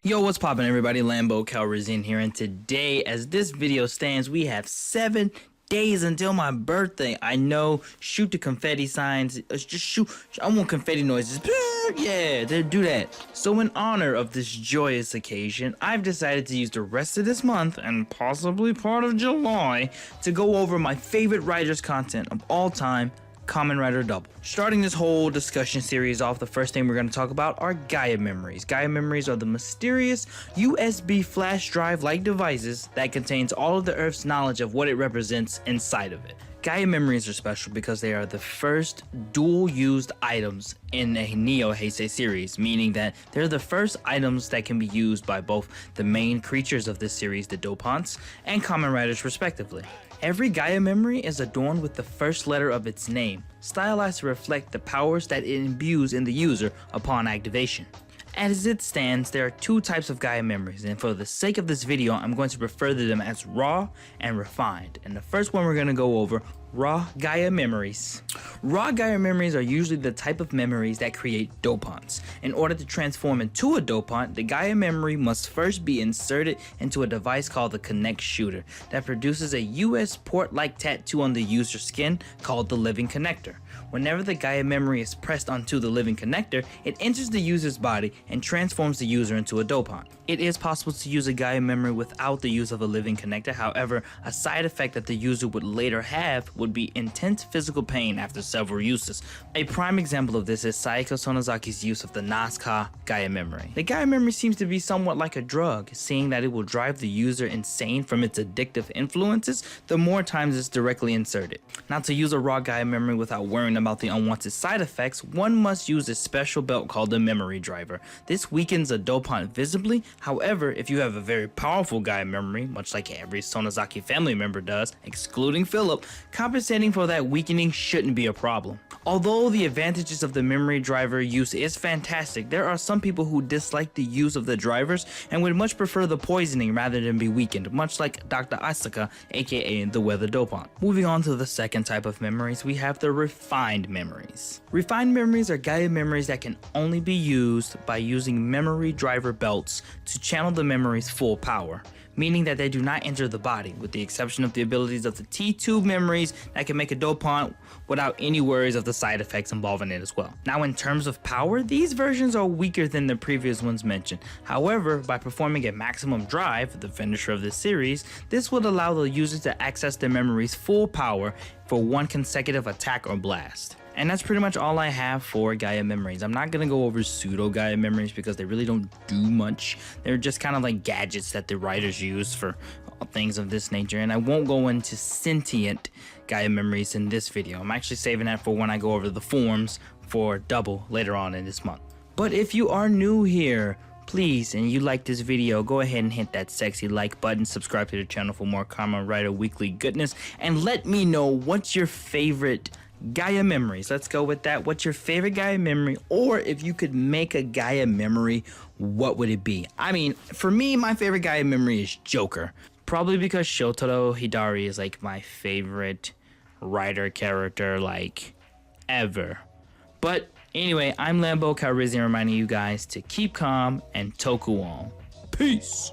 Yo, what's poppin' everybody? Lambo Calrissian here, and today, as this video stands, we have 7 days until my birthday. I know, shoot the confetti signs, just shoot, I want confetti noises, yeah, do that. So in honor of this joyous occasion, I've decided to use the rest of this month, and possibly part of July, to go over my favorite writers' content of all time, Kamen Rider Double. Starting this whole discussion series off, the first thing we're going to talk about are Gaia memories. Gaia memories are the mysterious USB flash drive like devices that contains all of the Earth's knowledge of what it represents inside of it. Gaia memories are special because they are the first dual-used items in a Neo Heisei series, meaning that they're the first items that can be used by both the main creatures of this series, the Dopants, and Kamen Riders respectively. Every Gaia memory is adorned with the first letter of its name, stylized to reflect the powers that it imbues in the user upon activation. As it stands, there are 2 types of Gaia memories, and for the sake of this video, I'm going to refer to them as raw and refined. And the first one we're going to go over, raw Gaia memories. Raw Gaia memories are usually the type of memories that create dopants. In order to transform into a dopant, the Gaia memory must first be inserted into a device called the Connect Shooter that produces a US port-like tattoo on the user's skin called the Living Connector. Whenever the Gaia memory is pressed onto the Living Connector, it enters the user's body and transforms the user into a dopant. It is possible to use a Gaia memory without the use of a Living Connector. However, a side effect that the user would later have would be intense physical pain after several uses. A prime example of this is Saeko Sonozaki's use of the Nazca Gaia memory. The Gaia memory seems to be somewhat like a drug, seeing that it will drive the user insane from its addictive influences the more times it's directly inserted. Now, to use a raw Gaia memory without worrying about the unwanted side effects, one must use a special belt called the memory driver. This weakens a dopant visibly. However, if you have a very powerful Gaia memory, much like every Sonozaki family member does, excluding Philip, compensating for that weakening shouldn't be a problem. Although the advantages of the memory driver use is fantastic, there are some people who dislike the use of the drivers and would much prefer the poisoning rather than be weakened, much like Dr. Asaka, aka the Weather Dopant. Moving on to the second type of memories, we have the refined memories. Refined memories are Gaia memories that can only be used by using memory driver belts to channel the memory's full power, meaning that they do not enter the body, with the exception of the abilities of the T-tube memories that can make a dopant without any worries of the side effects involving it as well. Now, in terms of power, these versions are weaker than the previous ones mentioned. However, by performing a maximum drive, the finisher of this series, this would allow the user to access their memory's full power for one consecutive attack or blast. And that's pretty much all I have for Gaia memories. I'm not gonna go over pseudo Gaia memories because they really don't do much. They're just kind of like gadgets that the writers use for things of this nature. And I won't go into sentient Gaia memories in this video. I'm actually saving that for when I go over the forms for Double later on in this month. But if you are new here, please, and you like this video, go ahead and hit that sexy like button, subscribe to the channel for more Kamen Rider weekly goodness, and let me know what's your favorite Gaia memories. Let's go with that. What's your favorite Gaia memory? Or if you could make a Gaia memory, what would it be? I mean, for me, my favorite Gaia memory is Joker. Probably because Shotaro Hidari is like my favorite writer character like ever. But anyway, I'm Lambo Calrissian reminding you guys to keep calm and toku on. Peace!